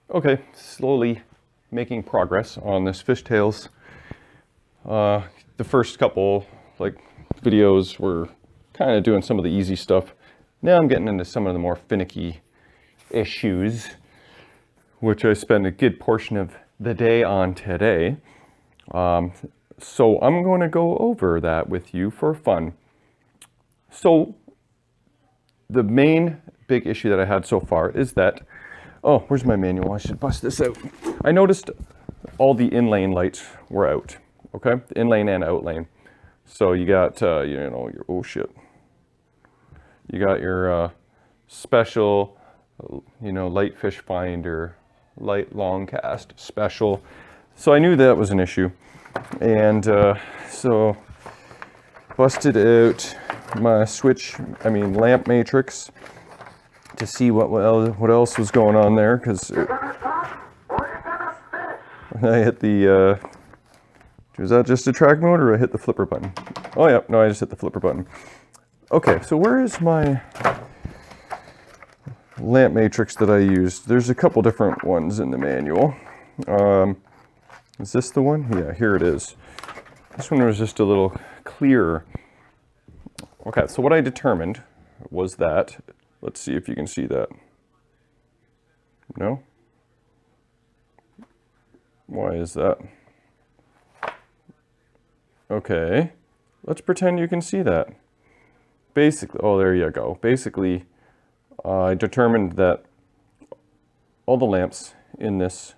Okay, slowly making progress on this fishtails. The first couple videos were kind of doing some of the easy stuff. Now I'm getting into some of the more finicky issues, which I spend a good portion of the day on today. So I'm going to go over that with you for fun. So the main big issue that I had so far is that, oh, where's my manual? I should bust this out. I noticed all the in-lane lights were out, okay? In-lane and out-lane. So you got, your, oh shit. You got your special, light fish finder, light long cast special. So I knew that was an issue. And so busted out my lamp matrix to see what else was going on there, because I hit the, was that just a track mode or I hit the flipper button? Oh yeah, no, I just hit the flipper button. Okay, so where is my lamp matrix that I used? There's a couple different ones in the manual. Is this the one? Yeah, here it is. This one was just a little clearer. Okay, so what I determined was that, let's see if you can see that. No? Why is that? Okay, let's pretend you can see that. Basically, oh, there you go. Basically, I determined that all the lamps in this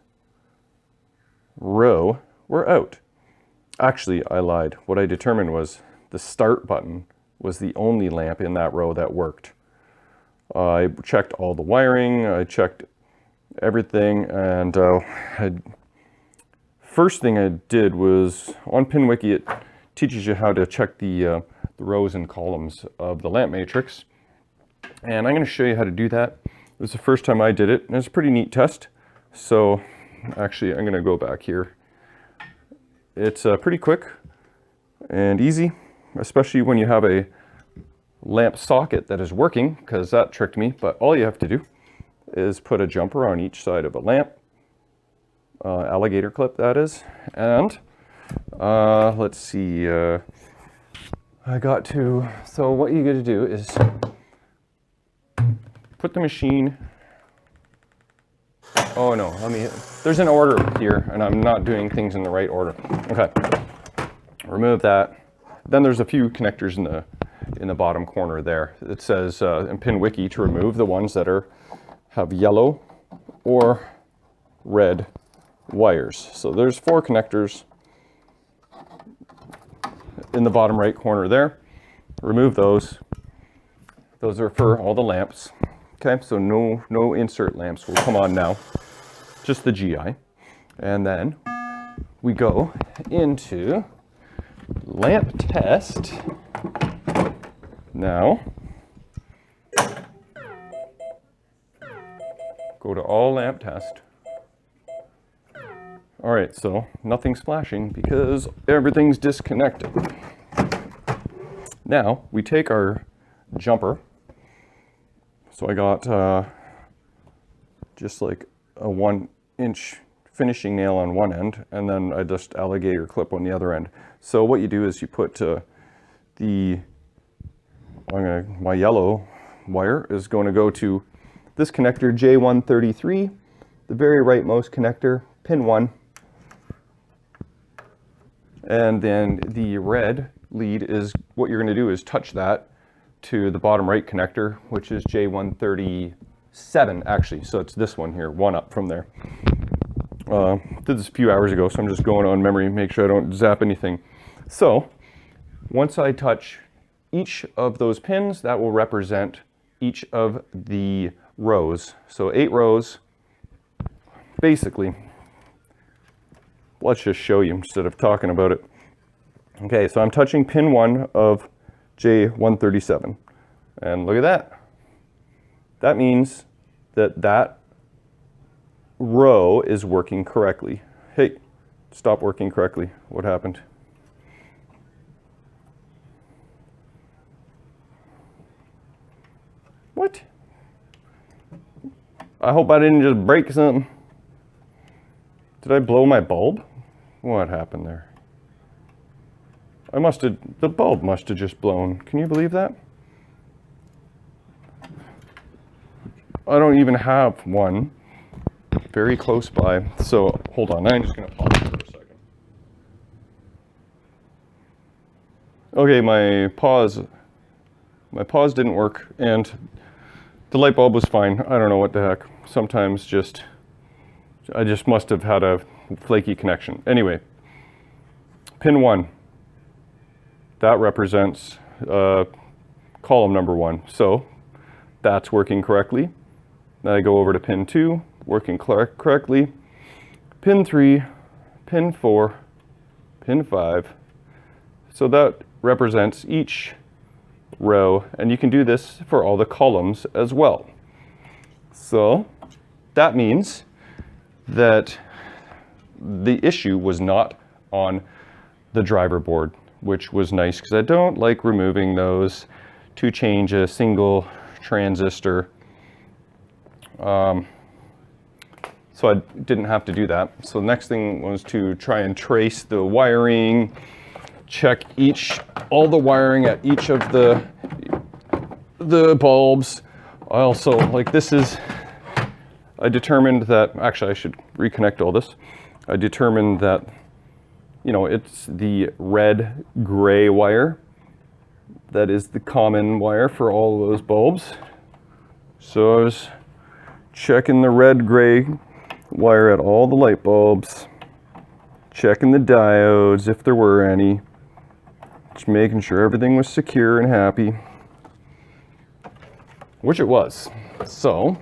row were out. Actually, I lied. What I determined was the start button was the only lamp in that row that worked. I checked all the wiring, I checked everything, and first thing I did was, on PinWiki it teaches you how to check the rows and columns of the lamp matrix. And I'm going to show you how to do that. It was the first time I did it, and it's a pretty neat test. So actually, I'm going to go back here. It's pretty quick and easy, especially when you have a lamp socket that is working, because that tricked me. But all you have to do is put a jumper on each side of a lamp, alligator clip that is, and let's see, so what you got to do is put the machine, oh no, there's an order here and I'm not doing things in the right order. Okay, remove that. Then there's a few connectors in the bottom corner there. It says in PinWiki to remove the ones that have yellow or red wires. So there's 4 connectors in the bottom right corner there. Remove those. Those are for all the lamps. Okay, so no insert lamps will come on now, just the GI. And then we go into lamp test. Now, go to all lamp test. All right, so nothing's flashing because everything's disconnected. Now we take our jumper. So I got just like a 1-inch finishing nail on one end, and then I just alligator clip on the other end. So what you do is you put my yellow wire is going to go to this connector J133, the very rightmost connector, pin 1. And then the red lead is, what you're going to do is touch that to the bottom right connector, which is J137 actually. So it's this one here, one up from there. Did this a few hours ago, so I'm just going on memory, make sure I don't zap anything. So once I touch each of those pins, that will represent each of the rows. So 8 rows, basically. Let's just show you instead of talking about it. Okay, so I'm touching pin 1 of J137. And look at that. That means that row is working correctly. Hey, stop working correctly. What happened? What? I hope I didn't just break something. Did I blow my bulb? What happened there? The bulb must have just blown. Can you believe that? I don't even have one very close by. So hold on, I'm just gonna pause for a second. Okay, my pause didn't work and the light bulb was fine. I don't know what the heck. Sometimes I just must have had a flaky connection. Anyway, pin 1, that represents column number 1. So that's working correctly. Then I go over to pin 2, working correctly. Pin 3, pin 4, pin 5. So that represents each row, and you can do this for all the columns as well. So that means that the issue was not on the driver board, which was nice because I don't like removing those to change a single transistor. So I didn't have to do that. So the next thing was to try and trace the wiring, check all the wiring at each of the bulbs. I also, I determined that, actually I should reconnect all this. I determined that, it's the red gray wire. That is the common wire for all of those bulbs. So I was checking the red gray wire at all the light bulbs, checking the diodes if there were any, just making sure everything was secure and happy, which it was. So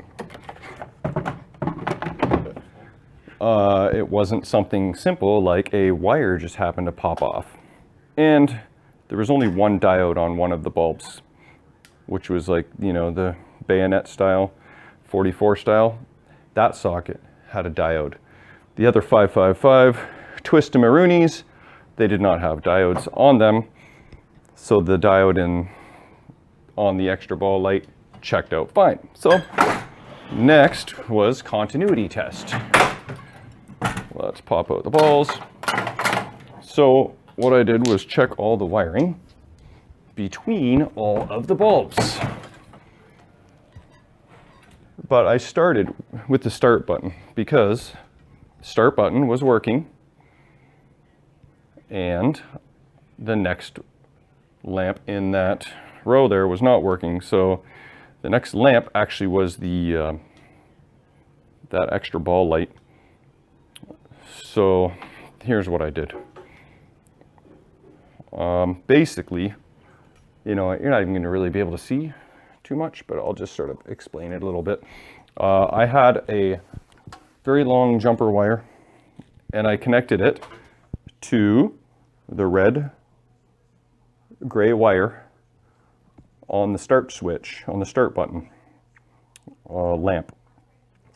it wasn't something simple like a wire just happened to pop off. And there was only one diode on one of the bulbs, which was like, the bayonet style, 44 style. That socket had a diode. The other 555 twist-a-maroonies, they did not have diodes on them. So the diode on the extra ball light checked out fine. So next was continuity test. Let's pop out the balls. So what I did was check all the wiring between all of the bulbs. But I started with the start button because the start button was working and the next lamp in that row there was not working. So the next lamp actually was that extra ball light. So here's what I did. Basically, you're not even going to really be able to see too much, but I'll just sort of explain it a little bit. I had a very long jumper wire and I connected it to the red gray wire on the start switch, on the start button lamp.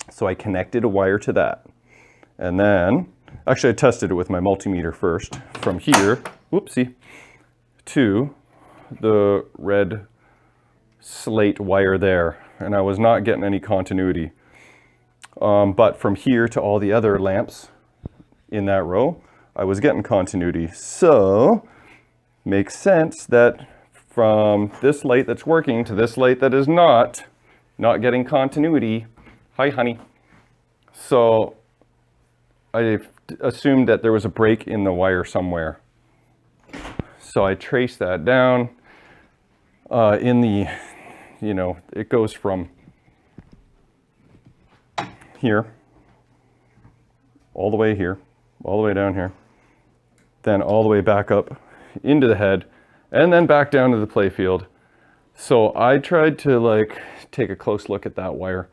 So I connected a wire to that. And then, actually I tested it with my multimeter first, from here, whoopsie, to the red slate wire there. And I was not getting any continuity. But from here to all the other lamps in that row, I was getting continuity. So, makes sense that from this light that's working to this light that is not getting continuity. Hi, honey. So I assumed that there was a break in the wire somewhere. So I traced that down it goes from here, all the way here, all the way down here, then all the way back up into the head, and then back down to the play field. So I tried to take a close look at that wire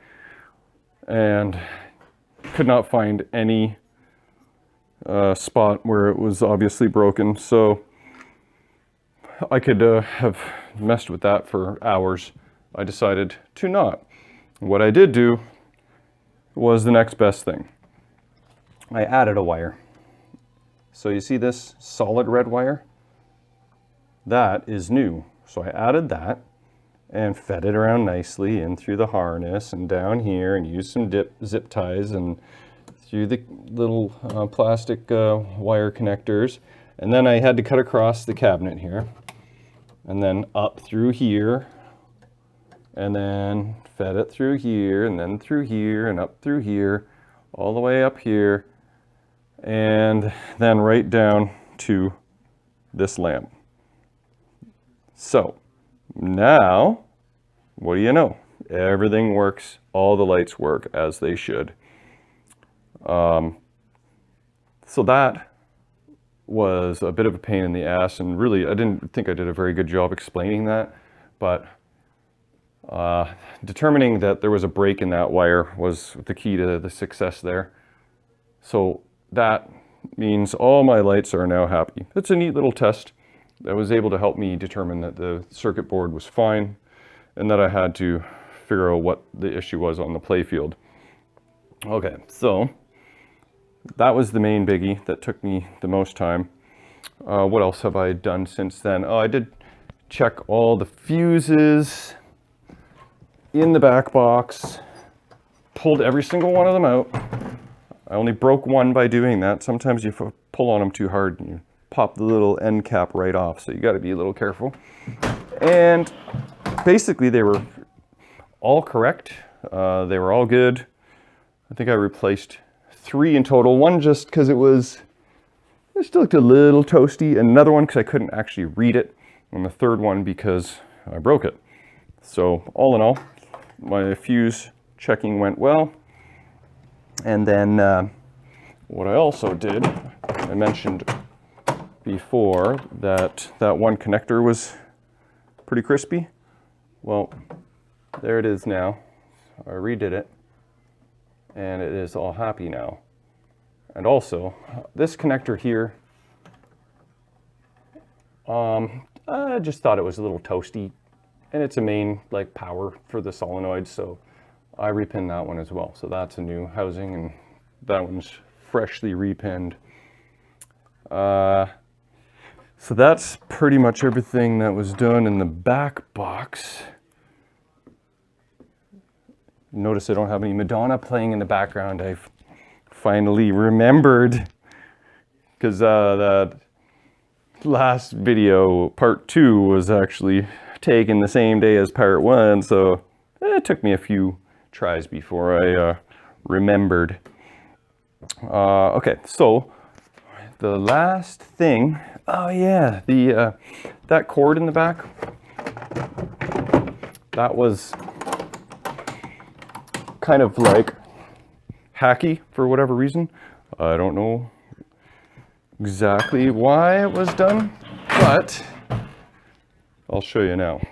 and could not find any spot where it was obviously broken. So I could have messed with that for hours. I decided to not. What I did do was the next best thing. I added a wire. So you see this solid red wire? That is new. So I added that and fed it around nicely in through the harness and down here and used some zip ties and through the little plastic wire connectors, and then I had to cut across the cabinet here, and then up through here, and then fed it through here, and then through here, and up through here, all the way up here, and then right down to this lamp. So now, what do you know? Everything works, all the lights work as they should. So that was a bit of a pain in the ass, and really I didn't think I did a very good job explaining that, but determining that there was a break in that wire was the key to the success there. So that means all my lights are now happy. It's a neat little test that was able to help me determine that the circuit board was fine and that I had to figure out what the issue was on the playfield. Okay, so that was the main biggie that took me the most time. What else have I done since then? Oh, I did check all the fuses in the back box, pulled every single one of them out. I only broke one by doing that. Sometimes you pull on them too hard and you pop the little end cap right off, so you got to be a little careful. And basically they were all correct. They were all good. I think I replaced 3 in total. One just because it still looked a little toasty, and another one because I couldn't actually read it, and the third one because I broke it. So all in all, my fuse checking went well. And then what I also did, I mentioned before that one connector was pretty crispy. Well, there it is now. I redid it, and it is all happy now. And also, this connector here, I just thought it was a little toasty, and it's a main like power for the solenoid, so I repinned that one as well. So that's a new housing, and that one's freshly repinned. So that's pretty much everything that was done in the back box. Notice I don't have any Madonna playing in the background. I've finally remembered, because that last video, part 2, was actually taken the same day as part 1, so it took me a few tries before I remembered. Okay, so the last thing, oh yeah, that cord in the back, that was kind of like hacky for whatever reason. I don't know exactly why it was done, but I'll show you now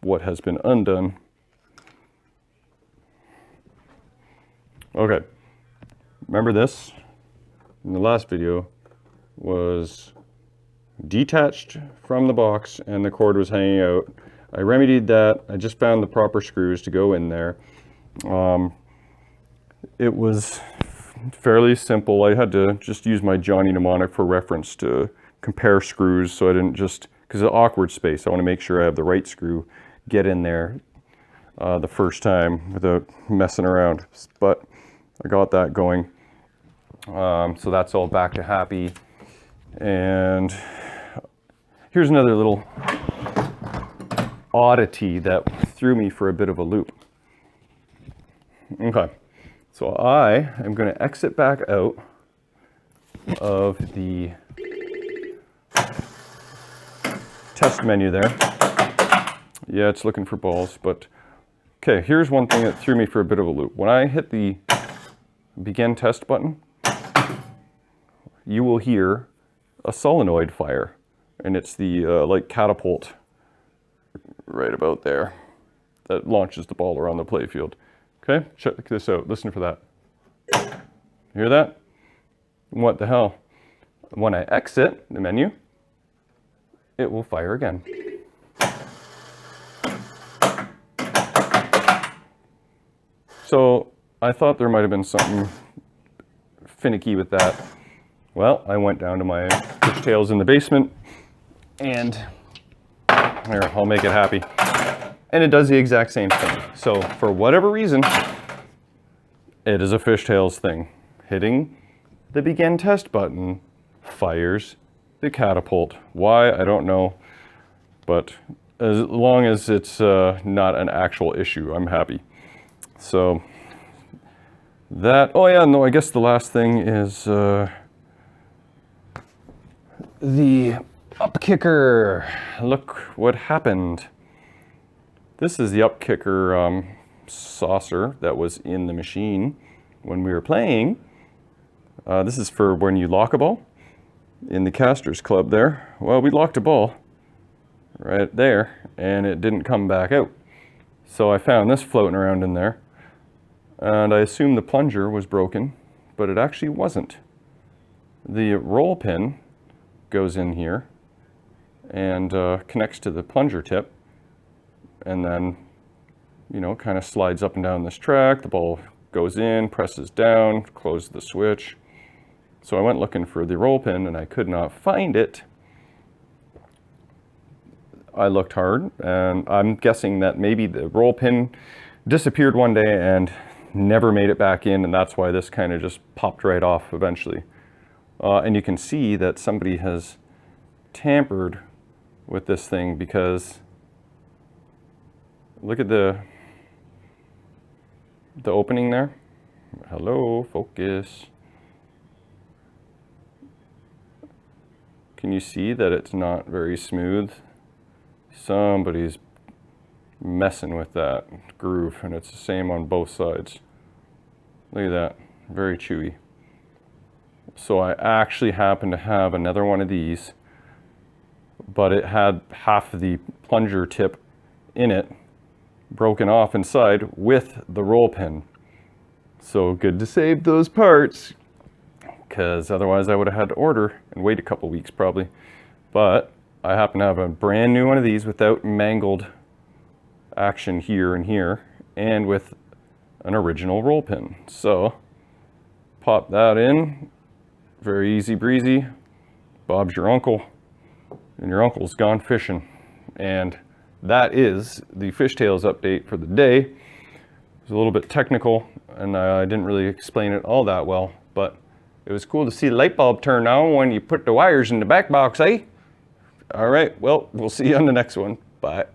what has been undone. Okay, remember this in the last video was detached from the box and the cord was hanging out. I remedied that. I just found the proper screws to go in there. It was fairly simple. I had to just use my Johnny mnemonic for reference to compare screws, so I didn't just, because of awkward space, I want to make sure I have the right screw get in there the first time without messing around. But I got that going. So that's all back to happy. And here's another little oddity that threw me for a bit of a loop. Okay, so I am going to exit back out of the test menu there. Yeah, it's looking for balls, but okay, here's one thing that threw me for a bit of a loop. When I hit the begin test button, you will hear a solenoid fire, and it's the like catapult right about there that launches the ball around the playfield. Okay, check this out. Listen for that. Hear that? What the hell? When I exit the menu, it will fire again. So I thought there might have been something finicky with that. Well, I went down to my fishtails in the basement, and here, I'll make it happy. And it does the exact same thing. So for whatever reason, it is a fishtails thing. hitting the begin test button fires the catapult. Why, I don't know, but as long as it's not an actual issue, I'm happy. So that, oh yeah, no, I guess the last thing is the up kicker. Look what happened. This is the up kicker saucer that was in the machine when we were playing. This is for when you lock a ball in the casters club there. Well, we locked a ball right there and it didn't come back out. So I found this floating around in there and I assumed the plunger was broken, but it actually wasn't. The roll pin goes in here and connects to the plunger tip, and then, you know, kind of slides up and down this track. The ball goes in, presses down, closes the switch. So I went looking for the roll pin and I could not find it. I looked hard and I'm guessing that maybe the roll pin disappeared one day and never made it back in, and that's why this kind of just popped right off eventually. And you can see that somebody has tampered with this thing, because look at the opening there. Hello, focus. Can you see that it's not very smooth? Somebody's messing with that groove, and it's the same on both sides. Look at that, very chewy. So I actually happen to have another one of these, but it had half of the plunger tip in it broken off inside with the roll pin. So good to save those parts, because otherwise I would have had to order and wait a couple weeks probably. But I happen to have a brand new one of these without mangled action here and here, and with an original roll pin. So pop that in, very easy breezy. Bob's your uncle, and your uncle's gone fishing. And that is the Fishtails update for the day. It was a little bit technical, and I didn't really explain it all that well, but it was cool to see the light bulb turn on when you put the wires in the back box, eh? All right, well, we'll see you on the next one. Bye.